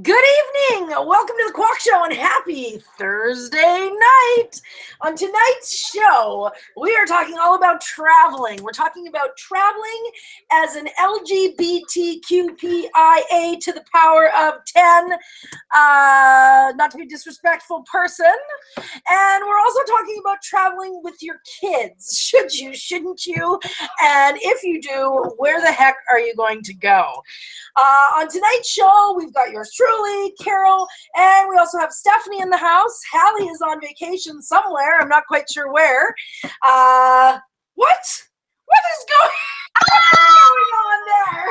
Good evening! Welcome to the Quack Show and happy Thursday night! On tonight's show, we are talking all about traveling. We're talking about traveling as an LGBTQPIA to the power of 10, not to be disrespectful person. And we're also talking about traveling with your kids. Should you, shouldn't you? And if you do, where the heck are you going to go? On tonight's show, we've got yours truly, Carol, and we also have Stephanie in the house. Hallie is on vacation somewhere. I'm not quite sure where. What is going on there?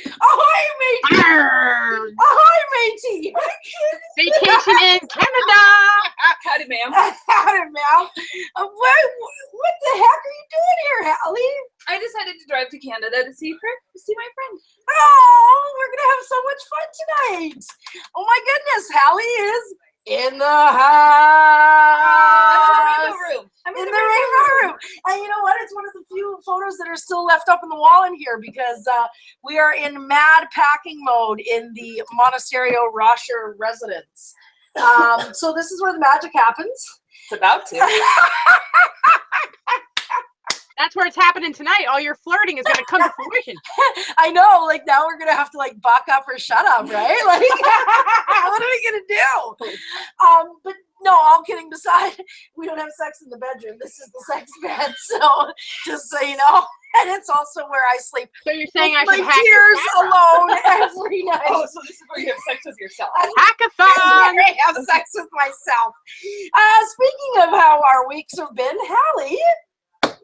Ahoy, matey! Ahoy, matey! Vacation in Canada! Howdy, ma'am. Howdy, ma'am. What the heck are you doing here, Hallie? I decided to drive to Canada to see my friend. Oh, we're going to have so much fun tonight. Oh, my goodness. Hallie is in the house. I'm in the rainbow room. In the rainbow room. And you know what? It's one of the few photos that are still left up on the wall in here because we are in mad packing mode in the Monasterio Rocher residence. So this is where the magic happens. It's about to. That's where it's happening tonight. All your flirting is going to come to fruition. I know. Like, now we're going to have to, like, buck up or shut up, right? Like, what are we going to do? But no, all kidding aside, we don't have sex in the bedroom. This is the sex bed. So, just so you know. And it's also where I sleep. So you're saying I my should hack tears alone every night. Oh, so this is where you have sex with yourself. Hackathon! I have sex with myself. Speaking of how our weeks have been, Hallie,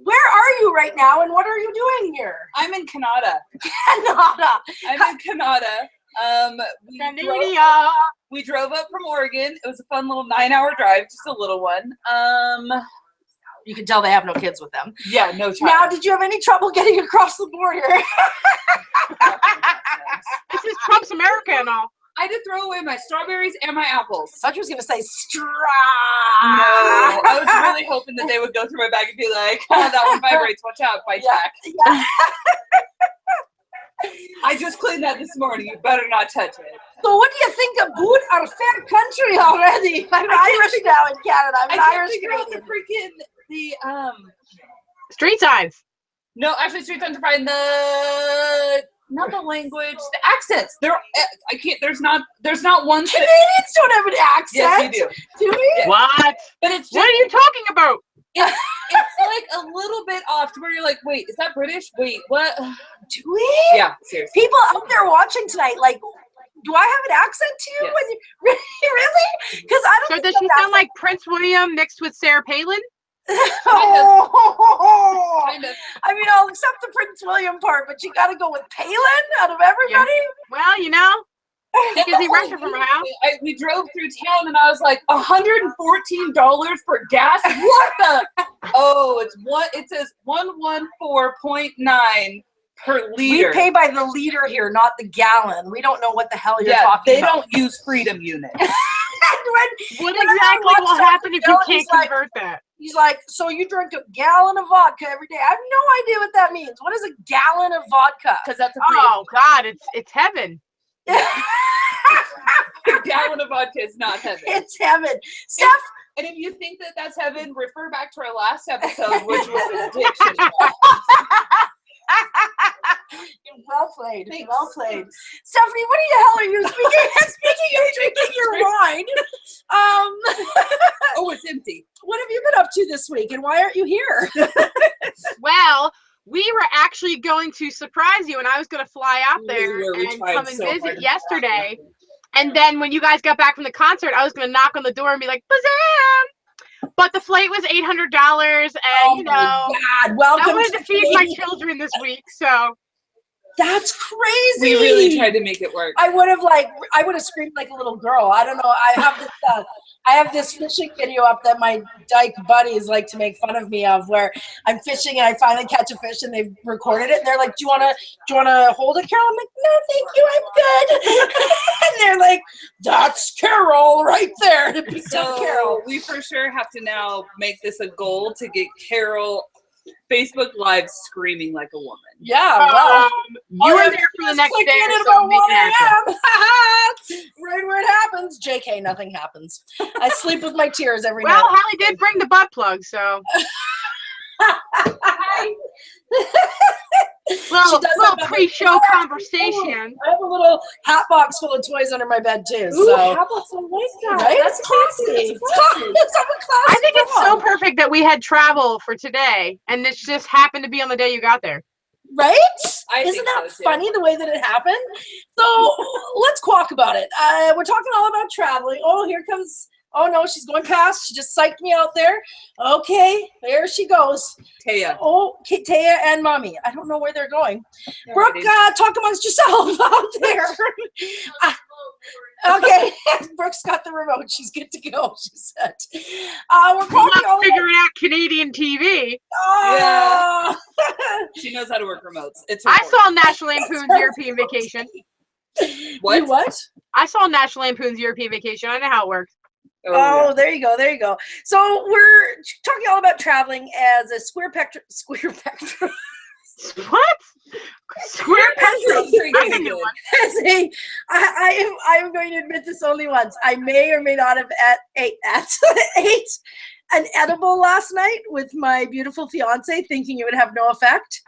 where are you right now and what are you doing here? I'm in Canada. Canada. I'm in Canada. We drove up from Oregon. It was a fun little 9-hour drive, just a little one. You can tell they have no kids with them. Yeah, no child. Now, did you have any trouble getting across the border? This is Trump's America and all. I had to throw away my strawberries and my apples. I thought you was going to say straw. No, I was really hoping that they would go through my bag and be like, oh, that one vibrates, watch out, bites back. Yeah. I just cleaned that this morning, you better not touch it. So what do you think about our fair country already? I'm Irish now in Canada. I'm an Irish Canadian. The Street signs. No, actually, street signs are fine. Not the language, the accents. There's not one. Canadians don't have an accent. Yes, we do. Do we? Yeah. What? But it's just, What are you talking about? It's like a little bit off to where you're like, wait, is that British? Wait, what? Do we? Yeah, seriously. People out there watching tonight, like, do I have an accent to you? Yes. When you really? Because I don't. So does she sound like Prince William mixed with Sarah Palin? Kind of. I mean, I'll accept the Prince William part, but you got to go with Palin out of everybody. Well, you know, because he rushed her from her house. We drove through town and I was like, $114 for gas? What the? Oh, it says 114.9 per liter. We pay by the liter here, not the gallon. We don't know what the hell you're talking about. They don't use freedom units. What exactly will happen if you can't convert that? He's like, so you drink a gallon of vodka every day? I have no idea what that means. What is a gallon of vodka? Because that's a Oh God, it's heaven. A gallon of vodka is not heaven. It's heaven. Steph. And if you think that that's heaven, refer back to our last episode, which was addiction. Well played. Thanks. Well played. Stephanie, what the hell are you speaking? Speaking of drinking your wine. Oh, it's empty. What have you been up to this week and why aren't you here? Well, we were actually going to surprise you, and I was going to fly out there and come and visit yesterday. And then when you guys got back from the concert, I was going to knock on the door and be like, "Bazam!" But the flight was $800, and you know, God. Welcome I wanted to feed my children this week, so. That's crazy. We really tried to make it work. I would have screamed like a little girl. I don't know. I have this fishing video up that my dyke buddies like to make fun of me of, where I'm fishing and I finally catch a fish and they've recorded it and they're like, "Do you wanna hold it, Carol?" I'm like, "No, thank you, I'm good." And they're like, "That's Carol right there." So Carol. we for sure have to now make this a goal to get Carol Facebook Live screaming like a woman. Yeah, well, you were there for the next day or so. Right JK, nothing happens. I sleep with my tears every Well, night. Hallie did bring the butt plug, so. Well, little pre-show conversation. I have a little hat box full of toys under my bed too. Ooh, So how about some nice guy? right? That's classy. It's classy. I think it's so perfect that we had travel for today, and this just happened to be on the day you got there. Right? I Isn't think that so, too. funny the way that it happened? So let's quack about it. We're talking all about traveling. Oh, here comes. Oh no, she's going past. She just psyched me out there. Okay, there she goes. Taya. Oh, Taya and Mommy. I don't know where they're going. Yeah, Brooke, talk amongst yourself out there. Okay, Brooke's got the remote. She's good to go, she said. We're I'm calling not figuring out Canadian TV. Oh. She knows how to work remotes. It's I her saw National Lampoon's European Vacation. What? You what? I saw National Lampoon's European Vacation. I know how it works. Oh, there you go. There you go. So we're talking all about traveling as a square pectrum. What? Square That's pretty That's a good. new one. As a, I am going to admit this only once. I may or may not have ate an edible last night with my beautiful fiance, thinking it would have no effect.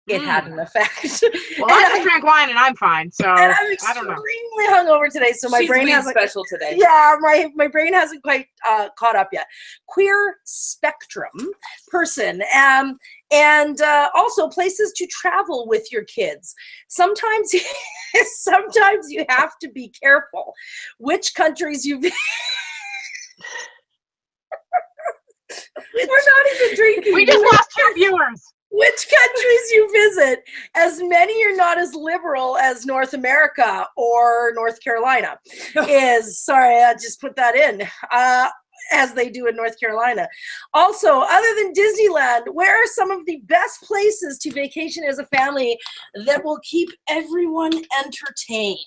It had an effect. Well, I just drank wine and I'm fine, so And I'm I don't know. extremely hungover today, so my She's brain weed hasn't. special today. Yeah, my brain hasn't quite caught up yet. Queer spectrum person, and also places to travel with your kids. Sometimes you have to be careful which countries you. We're not even drinking. We just lost 2 viewers. Which countries you visit, as many are not as liberal as North America or North Carolina is. Sorry, I just put that in. As they do in North Carolina. Also, other than Disneyland, where are some of the best places to vacation as a family that will keep everyone entertained?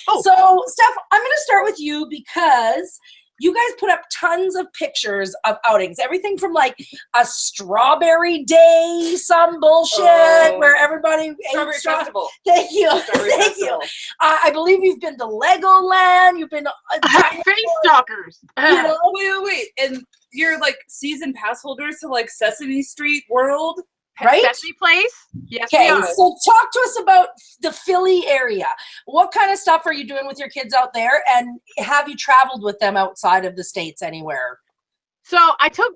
Oh. So, Steph, I'm going to start with you because you guys put up tons of pictures of outings. Everything from like a strawberry day, some bullshit where everybody Strawberry Festival. Thank you. Strawberry Thank Festival. you. I believe you've been to Legoland. You've been Face stalkers. you know, Wait. And you're like season pass holders to like Sesame Street World? right? Sesame Place? Yes, Okay, we are. so talk to us about the Philly area. What kind of stuff are you doing with your kids out there? And have you traveled with them outside of the States anywhere? So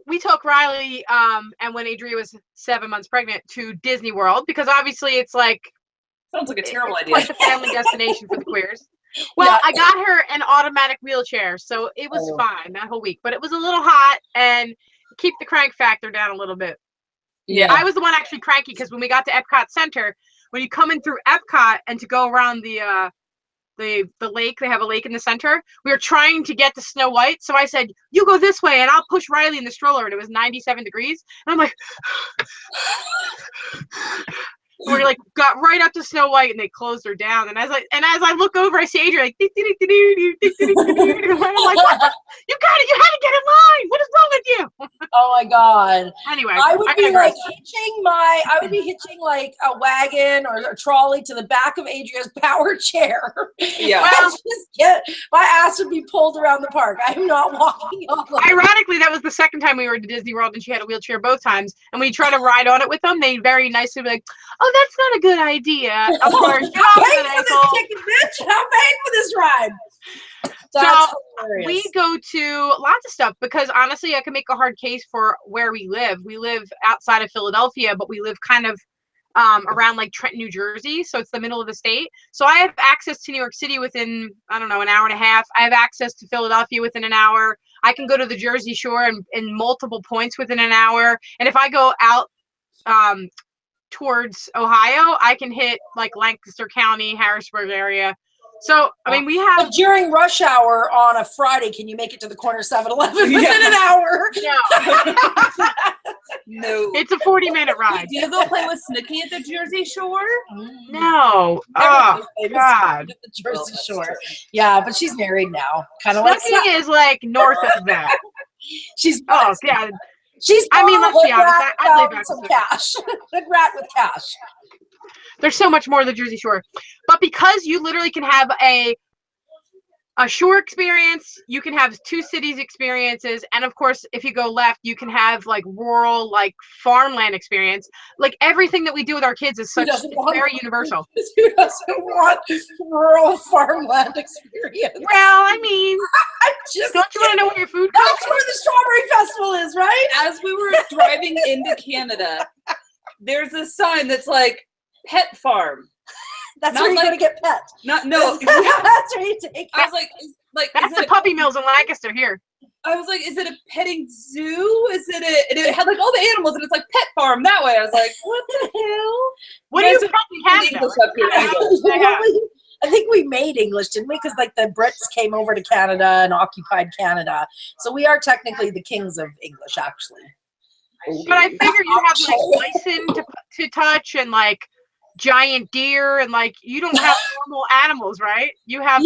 we took Riley, and when Adria was 7 months pregnant, to Disney World because obviously it's like Sounds like a terrible idea. quite the family destination for the queers. Well, Yeah. I got her an automatic wheelchair, so it was fine that whole week. But it was a little hot, and keep the crank factor down a little bit. Yeah. I was the one actually cranky because when we got to Epcot Center, when you come in through Epcot and to go around the lake, they have a lake in the center. We were trying to get to Snow White, so I said, "You go this way, and I'll push Riley in the stroller." And it was 97 degrees, and I'm like, we like got right up to Snow White, and they closed her down. And as I look over, I see Adrian like, and I'm like, what the? You got it! You had to get in line. What is wrong with you? Oh my God. Anyway, I would be digress. hitching like a wagon or a trolley to the back of Adria's power chair. Yeah. And my ass would be pulled around the park. I'm not walking on the Ironically, that was the second time we were to Disney World, and she had a wheelchair both times. And when you try to ride on it with them, they very nicely be like, "Oh, that's not a good idea." Of course, get off I'm paying the for this ankle. ticket, bitch. I'm paying for this ride. So That's hilarious. we go to lots of stuff because honestly, I can make a hard case for where we live. We live outside of Philadelphia, but we live kind of around like Trenton, New Jersey. So it's the middle of the state. So I have access to New York City within, I don't know, an hour and a half. I have access to Philadelphia within an hour. I can go to the Jersey Shore in multiple points within an hour. And if I go out towards Ohio, I can hit like Lancaster County, Harrisburg area. So, I mean, we have... But during rush hour on a Friday, can you make it to the corner 7-Eleven within an hour? No. No. It's a 40-minute ride. Do you go play with Snooki at the Jersey Shore? No. Never Oh, famous God. at the Jersey Well, that's Shore. true. Yeah, but she's married now. Kind of like Snooki is like north of that. she's Yeah. she's I mean, got a let's be hood honest, rat I'd lay found back some with cash. Hood rat with cash. There's so much more of the Jersey Shore. But because you literally can have a a shore experience, you can have 2 cities experiences, and of course, if you go left, you can have like rural, like farmland experience. Like everything that we do with our kids is very universal. Who doesn't want rural farmland experience? Well, I mean, don't you want to know where your food comes That's where the strawberry festival is, right? As we were driving into Canada, there's a sign that's like pet farm. That's where you're gonna get pet. No. That's where you take. I was like, that's the puppy mills in Lancaster here. I was like, is it a petting zoo? Is it and it had like all the animals, and it's like pet farm that way. I was like, what the hell? What do you from Canada? I think we made English, didn't we? Because like the Brits came over to Canada and occupied Canada, so we are technically the kings of English, actually. But I figure you have like bison to touch and like giant deer, and like you don't have normal animals, right? You have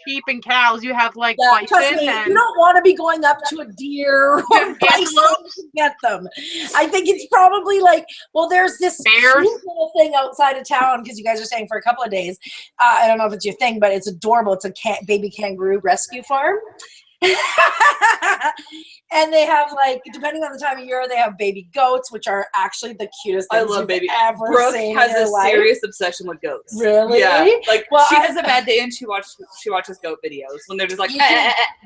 sheep and cows. You have like bison. Me, you don't want to be going up to a deer or bison to get them. I think it's probably like, well, there's this little thing outside of town, because you guys are staying for a couple of days. I don't know if it's your thing, but it's adorable. It's a baby kangaroo rescue farm. And they have, like, depending on the time of year, they have baby goats, which are actually the cutest things you've ever seen. Brooke has a serious obsession with goats. Really? Yeah. Like, she has a bad day and she watches goat videos when they're just like,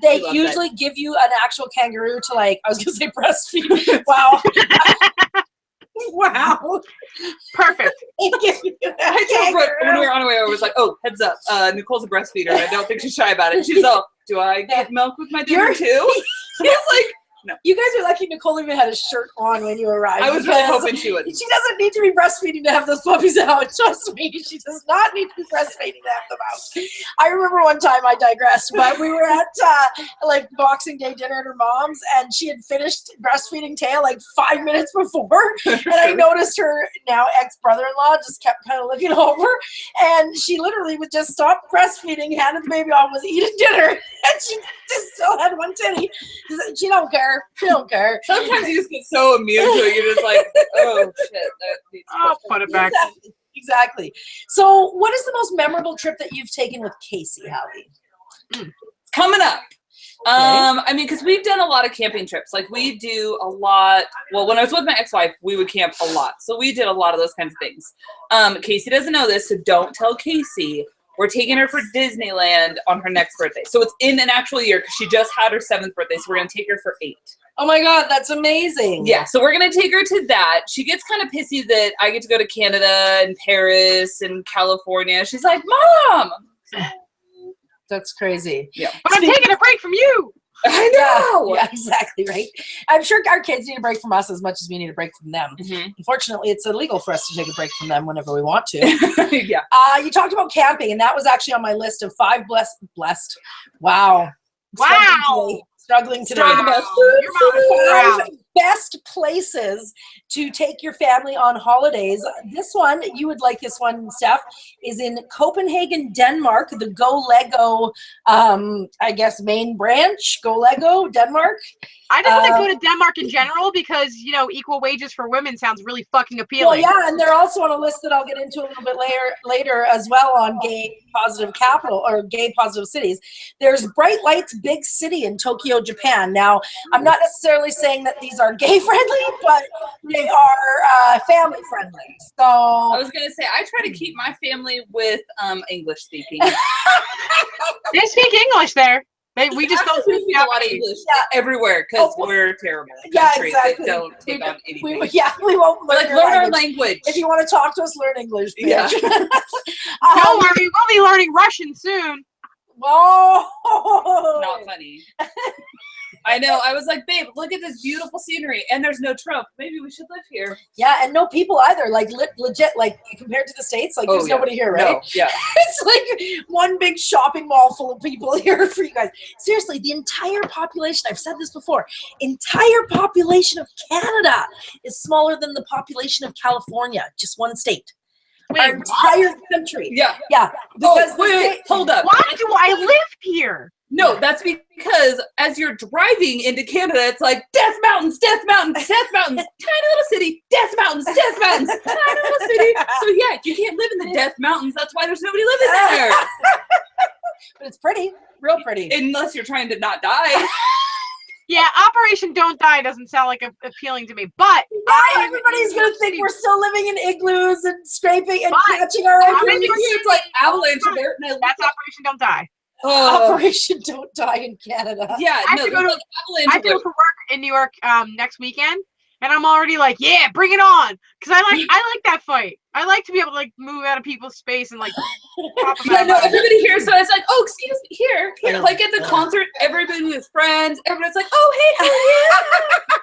They usually give you an actual kangaroo to, like, I was going to say breastfeed. Wow. Wow. Perfect. I told Brooke when we were on our way over, I was like, oh, heads up. Nicole's a breastfeeder, and I don't think she's shy about it. She's all, do I get milk with my dinner too? I was like, no. You guys are lucky Nicole even had a shirt on when you arrived. I was really hoping she would. She doesn't need to be breastfeeding to have those puppies out. Trust me, she does not need to be breastfeeding to have them out. I remember one time, I digress, but we were at like Boxing Day dinner at her mom's, and she had finished breastfeeding Taya like 5 minutes before, and I noticed her now ex-brother-in-law just kept kind of looking over, and she literally would just stop breastfeeding, handed the baby off, was eating dinner, and she just still had one titty. She don't care. She don't care. Sometimes you just get so immune to it, you're just like, oh shit. I'll put it back. Exactly. So, what is the most memorable trip that you've taken with Casey, Howie? Coming up. Okay. I mean, because we've done a lot of camping trips. Like, we do a lot. Well, when I was with my ex-wife, we would camp a lot. So we did a lot of those kinds of things. Casey doesn't know this, so don't tell Casey. We're taking her for Disneyland on her next birthday. So it's in an actual year, because she just had her 7th birthday. So we're going to take her for 8. Oh my God, that's amazing. Yeah, so we're going to take her to that. She gets kind of pissy that I get to go to Canada and Paris and California. She's like, Mom! That's crazy. Yeah. But I'm taking a break from you. I know. Yeah, exactly, right? I'm sure our kids need a break from us as much as we need a break from them. Mm-hmm. Unfortunately, it's illegal for us to take a break from them whenever we want to. Yeah. You talked about camping, and that was actually on my list of 5 blessed. Wow. Struggling today. You're Best places to take your family on holidays. This one, you would like this one, Steph, is in Copenhagen, Denmark. The Go Lego, I guess, main branch. Go Lego, Denmark. I just want to go to Denmark in general because, you know, equal wages for women sounds really fucking appealing. Well, yeah, and they're also on a list that I'll get into a little bit later as well on gay positive capital or gay positive cities. There's Bright Lights Big City in Tokyo, Japan. Now, I'm not necessarily saying that these are gay friendly, but they are family friendly. So I was gonna say I try to keep my family with English speaking. They speak English there. We just don't speak a lot of English everywhere because we're terrible. Yeah, exactly. Don't take on anything. We won't learn learn our language. If you want to talk to us, learn English. Bitch. Yeah. Don't worry, we'll be learning Russian soon. Whoa! Not funny. I know. I was like, babe, look at this beautiful scenery, and there's no Trump. Maybe we should live here. Yeah, and no people either. Like legit, like compared to the States, like there's nobody here, right? No, yeah. It's like one big shopping mall full of people here for you guys. Seriously, the entire population, I've said this before, entire population of Canada is smaller than the population of California, just one state. Wait, our entire country. Yeah. Yeah. Because wait, hold up. Why do I live here? No, that's because as you're driving into Canada, it's like death mountains, death mountains, death mountains, tiny little city, death mountains, death mountains, tiny little city. So yeah, you can't live in the death mountains. That's why there's nobody living there. but it's pretty, real pretty. Unless you're trying to not die. Yeah, Operation Don't Die doesn't sound like appealing to me, but everybody's gonna think we're still living in igloos and scraping and catching our own. It's like avalanche alert. That's Operation Don't Die. Operation Don't Die in Canada. Yeah, I have to go for work in New York next weekend, and I'm already like, yeah, bring it on, because I like that fight. I like to be able to like move out of people's space and like. Yeah, no, everybody here. So it's like, oh, excuse me, here. Like at the concert, everybody was friends. Everybody's like, oh, hey, how are you?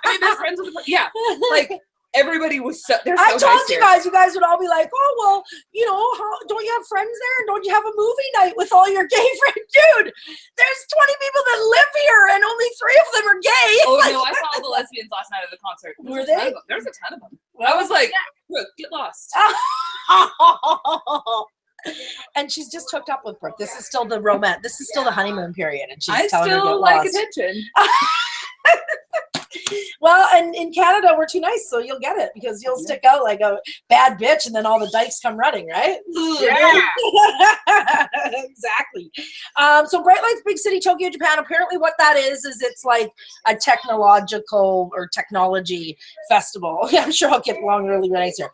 I mean, they're friends with the like. Everybody was so. They're so I told nice you guys would all be like, oh well, you know, don't you have friends there? And don't you have a movie night with all your gay friends? Dude, there's 20 people that live here, and only 3 of them are gay. Oh no, I saw the lesbians last night at the concert. Were they? There's a ton of them. I was like, Brooke, get lost. And she's just hooked up with Brooke. This is still the romance. This is still the honeymoon period, and she's telling her to get like lost. Attention. Well, and in Canada, we're too nice, so you'll get it because you'll stick out like a bad bitch, and then all the dykes come running, right? Yeah. Exactly. So Bright Lights Big City, Tokyo, Japan. Apparently what that is it's like a technological or technology festival. I'm sure I'll get along really nice here.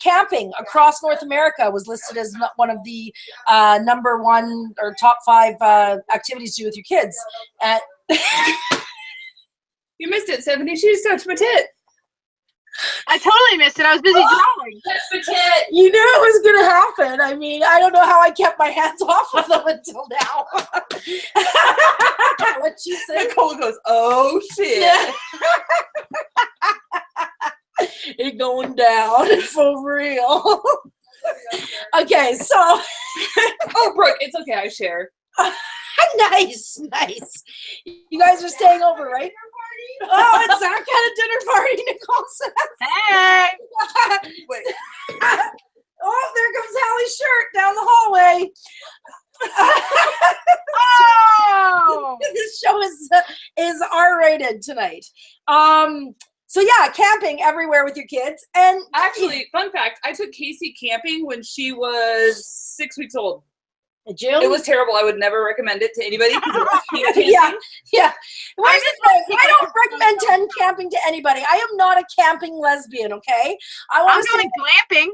Camping across North America was listed as one of the number 1 or top 5 activities to do with your kids. You missed it, Stephanie. She just touched my tit. I totally missed it. I was busy drawing. Touch my tit. You knew it was going to happen. I mean, I don't know how I kept my hands off of them until now. What'd she say? Nicole goes, oh, shit. It's going down for real. Okay, so. Oh, Brooke, it's okay. I share. Nice. You guys are staying over, right? Oh, it's that kind of dinner party, Nicole says. Hey. Wait. Oh, there comes Hallie's shirt down the hallway. Oh. This show is R-rated tonight. So yeah, camping everywhere with your kids. And actually, fun fact, I took Casey camping when she was 6 weeks old. June? It was terrible. I would never recommend it to anybody because it was Yeah. Where's the thing? I don't recommend camping to anybody. I am not a camping lesbian, okay? I'm going glamping.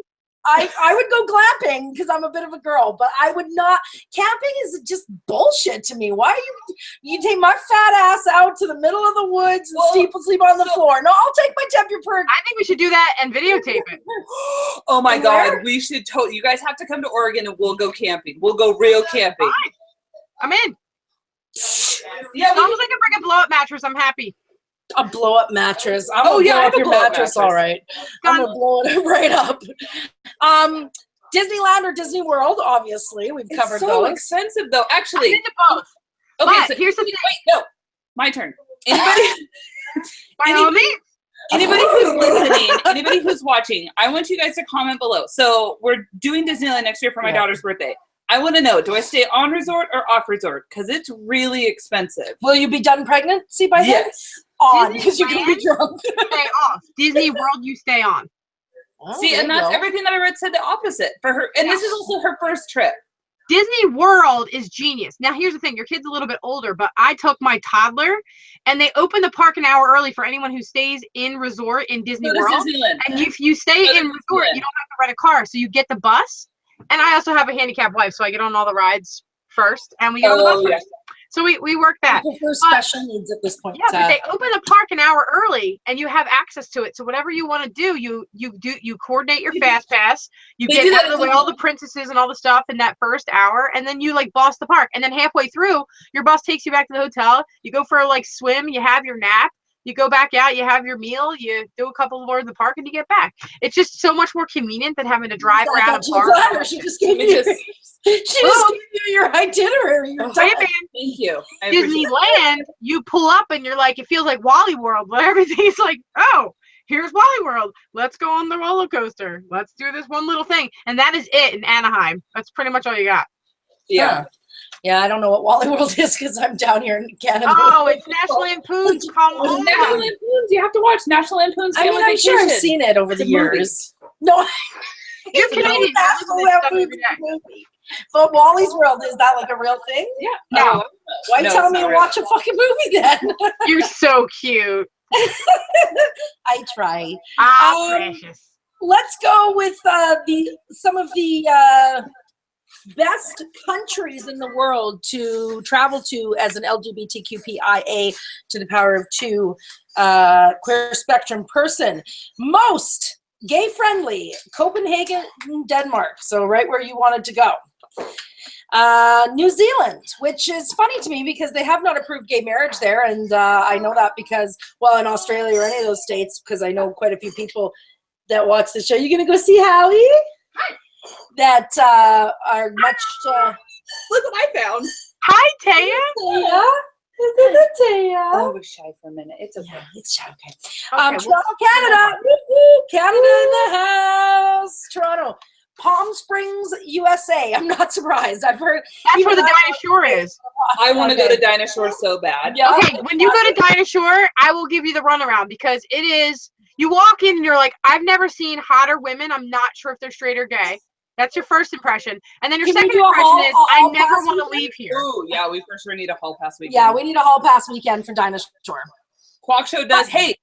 I would go glamping because I'm a bit of a girl, but I would not. Camping is just bullshit to me. Why you take my fat ass out to the middle of the woods and sleep on the floor? No, I'll take my temperature. I think we should do that and videotape it. Oh my God, we should totally. You guys have to come to Oregon and we'll go camping. We'll go real camping. Fine. I'm in. Yeah, as long as I can bring a blow-up mattress, I'm happy. A blow-up mattress. I'm gonna blow up your mattress, all right. I'm gonna blow it right up. Disneyland or Disney World, obviously. We've covered those. It's so expensive, though. Actually, I'm into both. Okay, but so here's the thing. Wait, no. My turn. Anybody? By all means. Anybody who's listening, anybody who's watching, I want you guys to comment below. So we're doing Disneyland next year for my daughter's birthday. I want to know, do I stay on resort or off resort? Because it's really expensive. Will you be done pregnancy by then? Yes. On, because you can be drunk. Stay off. Disney World, you stay on. Oh, see, and that's everything that I read said the opposite for her. And this is also her first trip. Disney World is genius. Now, here's the thing. Your kid's a little bit older, but I took my toddler, and they open the park an hour early for anyone who stays in resort in Disney World. Disneyland. And if you stay in resort, you don't have to rent a car. So you get the bus. And I also have a handicapped wife, so I get on all the rides first, and we get on the bus first. So we work that. For special needs at this point. Yeah, but they open the park an hour early, and you have access to it. So whatever you want to do, you coordinate your fast pass. You get out of the way all the princesses and all the stuff in that first hour, and then you like boss the park. And then halfway through, your bus takes you back to the hotel. You go for a like swim. You have your nap. You go back out, you have your meal, you do a couple more in the park, and you get back. It's just so much more convenient than having to drive around a park. She just gave you your itinerary. Thank you. Disneyland, you pull up and you're like, it feels like Wally World, where everything's like, oh, here's Wally World. Let's go on the roller coaster. Let's do this one little thing. And that is it in Anaheim. That's pretty much all you got. Yeah. Yeah, I don't know what Wally World is because I'm down here in Canada. Oh, it's National Lampoon's Come On. National Lampoon's. You have to watch National Lampoon's Family I'm Vacation. sure I've seen it over the years. No, you're Canadian. National Lampoon's movie. But Wally's World, is that like a real thing? Yeah. No. Why No, tell it's me to not real. watch a fucking movie then? You're so cute. I try. Precious. Let's go with some of the best countries in the world to travel to as an LGBTQIA to the power of 2 queer spectrum person. Most gay friendly, Copenhagen, Denmark. So right where you wanted to go. New Zealand, which is funny to me because they have not approved gay marriage there. And I know that because, well, in Australia or any of those states, because I know quite a few people that watch the show. You going to go see Howie? Hi. That are much... Look what I found. Hi, Taya. Taya? Is it Taya? Oh, I was shy for a minute. It's okay. Yeah, it's okay. Okay, Toronto, Canada. Woo-hoo. Canada in the house. Toronto. Palm Springs, USA. I'm not surprised. I've heard. That's where the Dinah Shore is. I want to go to Dinah Shore so bad. Yeah. Okay, when you go to Dinah Shore, I will give you the runaround because it is, you walk in and you're like, I've never seen hotter women. I'm not sure if they're straight or gay. That's your first impression. And then your Can we second do a impression hall- is, a I hall never pass want to weekend? leave here. Ooh, yeah, we for sure need a hall pass weekend. Yeah, we need a hall pass weekend for Dinah Shore. Quack Show does. Hey,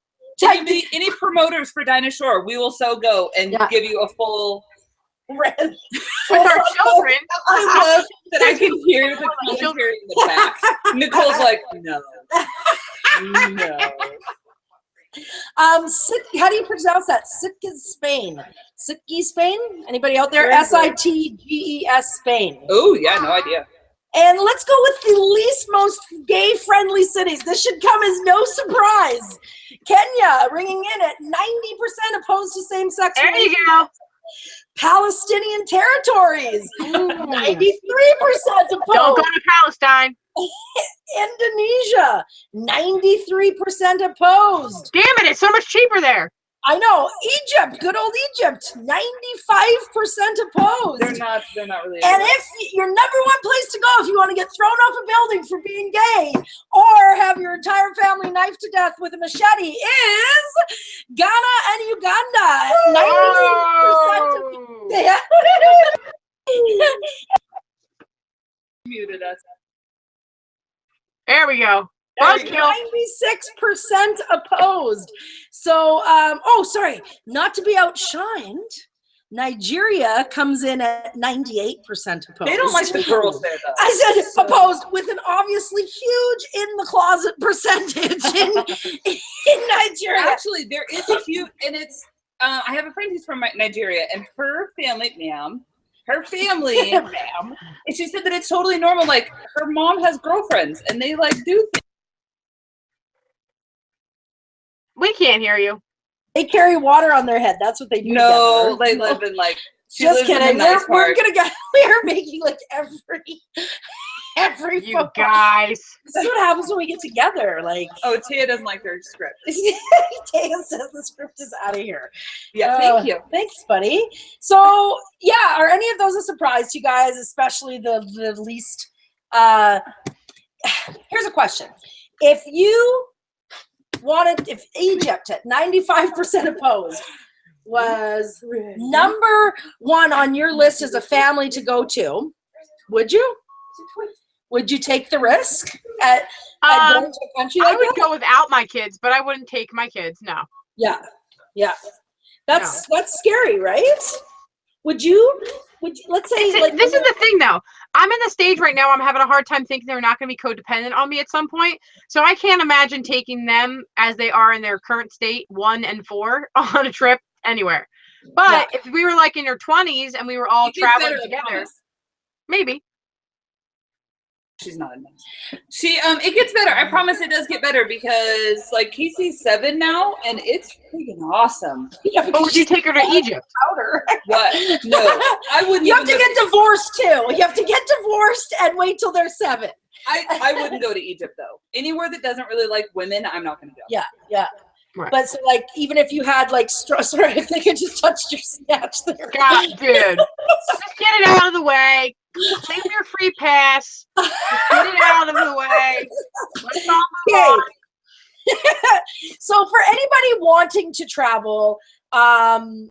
any promoters for Dinah Shore, we will so go and give you a full. With our children. I love that I can hear the commentary in the back. Nicole's like, no. How do you pronounce that? Sitges, Spain. Sitges, Spain? Anybody out there? Sitges, Spain. Oh, yeah, no idea. And let's go with the least most gay-friendly cities. This should come as no surprise. Kenya, ringing in at 90% opposed to same-sex There you relationships. go. Palestinian territories, 93% opposed. Don't go to Palestine. Indonesia, 93% opposed. Damn it, it's so much cheaper there. I know. Egypt, good old Egypt, 95% opposed. They're not really. And if your number one place to go if you want to get thrown off a building for being gay or have your entire family knifed to death with a machete is Ghana and Uganda. 96%. Muted us. There we go. 96% opposed. So, sorry, not to be outshined, Nigeria comes in at 98% opposed. They don't like the girls there, though. I said opposed with an obviously huge in the closet percentage in Nigeria. Actually, there is a huge, and it's, I have a friend who's from Nigeria, and her family, and she said that it's totally normal. Like, her mom has girlfriends, and they, like, do things. We can't hear you. They carry water on their head. That's what they do. No, together. they live in, like, just kidding. Nice We're gonna go. We're making like every You guys. This is what happens when we get together. Like, oh, Tia doesn't like their script. Taya says the script is out of here. Yeah, thank you. Thanks, buddy. So, yeah, are any of those a surprise to you guys? Especially the least. Here's a question: if Egypt at 95% opposed was number one on your list as a family to go to, would you? Would you take the risk at going to a country like I would that? go without my kids, but I wouldn't take my kids. No. Yeah. That's scary, right? Would you let's say this is the thing though. I'm in the stage right now, I'm having a hard time thinking they're not going to be codependent on me at some point. So I can't imagine taking them as they are in their current state, 1 and 4, on a trip anywhere. But if we were like in your 20s and we were all traveling together, maybe. She's not in this. It gets better. I promise it does get better because like Casey's 7 now and it's freaking awesome. Yeah, but would you take her to Egypt? What? No, I wouldn't. You have to get divorced too. You have to get divorced and wait till they're 7. I wouldn't go to Egypt though. Anywhere that doesn't really like women, I'm not going to go. Yeah. Right. But so like even if you had like sorry, if they could just touch your snatch there. God, dude. Just get it out of the way. Claim your free pass. Just get it out of the way. Let's all move on. So for anybody wanting to travel, And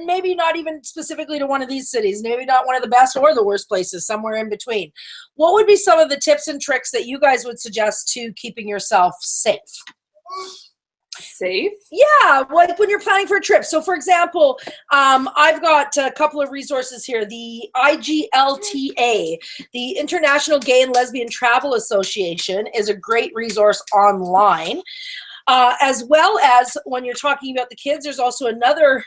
maybe not even specifically to one of these cities, maybe not one of the best or the worst places, somewhere in between. What would be some of the tips and tricks that you guys would suggest to keeping yourself safe? Safe? Yeah, like when you're planning for a trip. So for example, I've got a couple of resources here. The IGLTA, the International Gay and Lesbian Travel Association, is a great resource online. As well as when you're talking about the kids, there's also another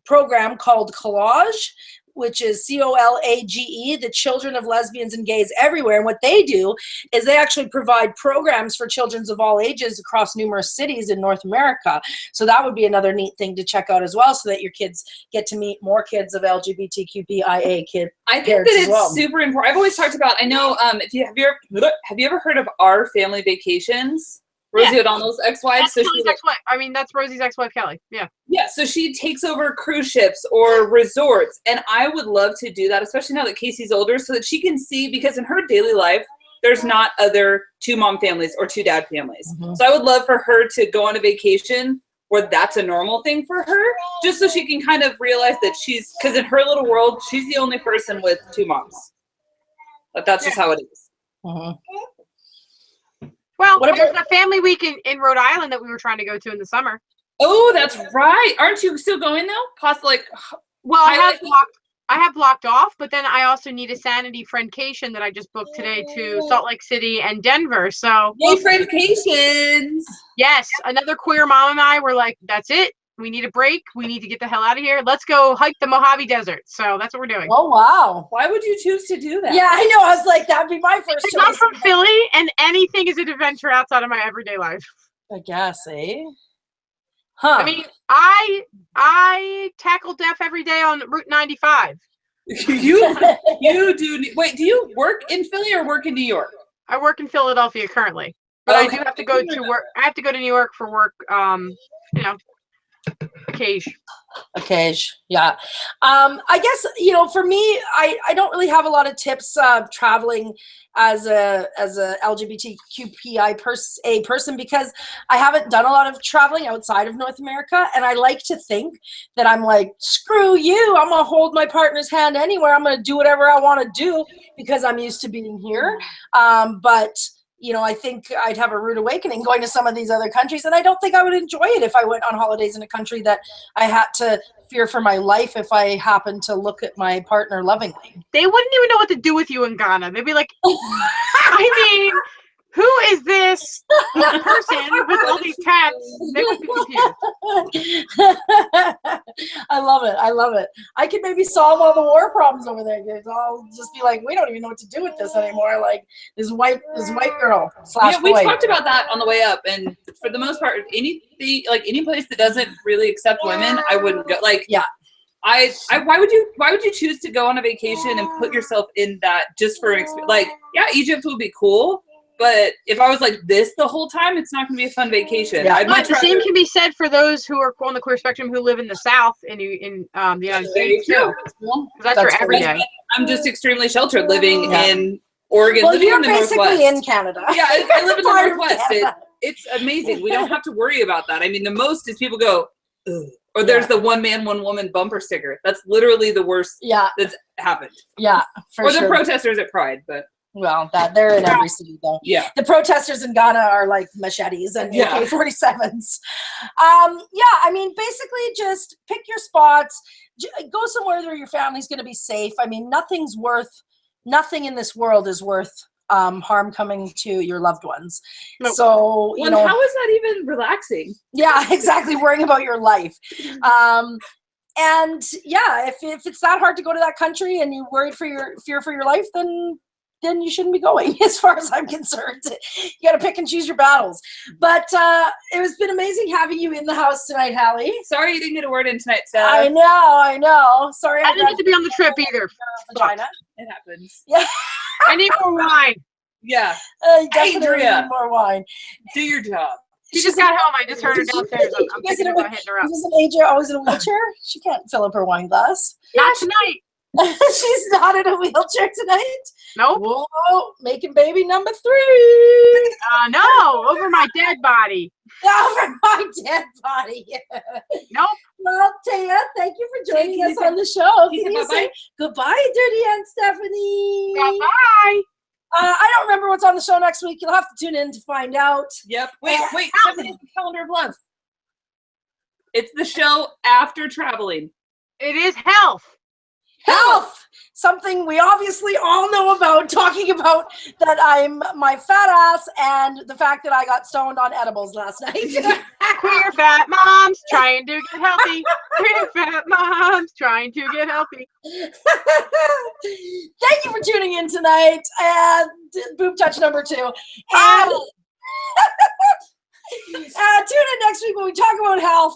program called Collage, which is COLAGE, the Children of Lesbians and Gays Everywhere. And what they do is they actually provide programs for children of all ages across numerous cities in North America. So that would be another neat thing to check out as well, so that your kids get to meet more kids of LGBTQIA kids. I think that it's super important. I've always talked about, I know, have you ever heard of Our Family Vacations? Rosie O'Donnell's ex-wife. That's Kelly's ex-wife. I mean, that's Rosie's ex-wife, Kelly. Yeah. Yeah, so she takes over cruise ships or resorts, and I would love to do that, especially now that Casey's older, so that she can see, because in her daily life, there's not other 2 mom families or 2 dad families. Mm-hmm. So I would love for her to go on a vacation where that's a normal thing for her, just so she can kind of realize that because in her little world, she's the only person with 2 moms. But that's just how it is. Mm-hmm. Well, there's a family week in Rhode Island that we were trying to go to in the summer. Oh, that's right. Aren't you still going though? Possibly. Well, I have blocked off, but then I also need a sanity friendcation that I just booked today to Salt Lake City and Denver. So yay, friendcations! Yes, another queer mom and I were like, that's it. We need a break. We need to get the hell out of here. Let's go hike the Mojave Desert. So that's what we're doing. Oh, wow. Why would you choose to do that? Yeah, I know. I was like, that'd be my first choice. I'm from Philly, and anything is an adventure outside of my everyday life. I guess, eh? Huh. I mean, I tackle death every day on Route 95. You do. Wait, do you work in Philly or work in New York? I work in Philadelphia currently, but I do have to go to work. I have to go to New York for work. Occasion. Yeah. I guess, for me, I don't really have a lot of tips traveling as a LGBTQPI person, because I haven't done a lot of traveling outside of North America, and I like to think that I'm like, screw you, I'm gonna hold my partner's hand anywhere, I'm gonna do whatever I want to do because I'm used to being here. But I think I'd have a rude awakening going to some of these other countries, and I don't think I would enjoy it if I went on holidays in a country that I had to fear for my life if I happened to look at my partner lovingly. They wouldn't even know what to do with you in Ghana. They'd be like, I mean, who is this person with all these tats? They would be confused. I love it. I could maybe solve all the war problems over there. I'll just be like, we don't even know what to do with this anymore. Like this white girl / Yeah, we boy. talked about that on the way up, and for the most part, any place that doesn't really accept women, I wouldn't go. Like, yeah. Why would you choose to go on a vacation and put yourself in that just for an experience? Like, yeah, Egypt would be cool. But if I was like this the whole time, it's not going to be a fun vacation. Yeah. But the same can be said for those who are on the queer spectrum who live in the South in the United States too. That's for every day. I'm just extremely sheltered living in Oregon. Well, living you're in the basically Northwest. in Canada. Yeah, I live in the Northwest. It's amazing. We don't have to worry about that. I mean, the most is people go, ugh. Or there's the one man, one woman bumper sticker. That's literally the worst that's happened. Yeah, for sure. Or the protesters at Pride, but. Well, they're in every city, though. Yeah. The protesters in Ghana are like machetes and AK-47s. I mean, basically just pick your spots. Go somewhere where your family's going to be safe. I mean, nothing in this world is worth harm coming to your loved ones. Nope. So, how is that even relaxing? Yeah, exactly. Worrying about your life. And yeah, if it's that hard to go to that country and you're worried for your life, then you shouldn't be going, as far as I'm concerned. You got to pick and choose your battles. But it has been amazing having you in the house tonight, Hallie. Sorry you didn't get a word in tonight, Steph. I know. Sorry. I didn't get to be on the trip either. Vagina. It happens. Yeah. I need more wine. Yeah. Definitely need more wine. Do your job. She just got home. I just heard her downstairs. I'm thinking about hitting her up. Isn't AJ always in a wheelchair? She can't fill up her wine glass. Not tonight. She's not in a wheelchair tonight. Nope. Whoa, making baby number 3. No, over my dead body. Over my dead body. Nope. Well, Taya, thank you for joining us on the show. Can you say goodbye, Dirty Aunt Stephanie? Bye-bye. I don't remember what's on the show next week. You'll have to tune in to find out. Yep. Wait. Stephanie's the calendar of love. It's the show after traveling. It is health. Health, something we obviously all know about, talking about that I'm my fat ass and the fact that I got stoned on edibles last night. Queer fat moms trying to get healthy. Queer fat moms trying to get healthy. Thank you for tuning in tonight. And boob touch number 2. And tune in next week when we talk about health.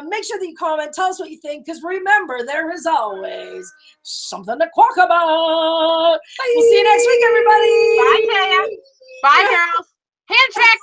Make sure that you comment. Tell us what you think, because remember, there is always something to quack about. Bye. We'll see you next week, everybody. Bye, Taya. Bye, girls. Handshake.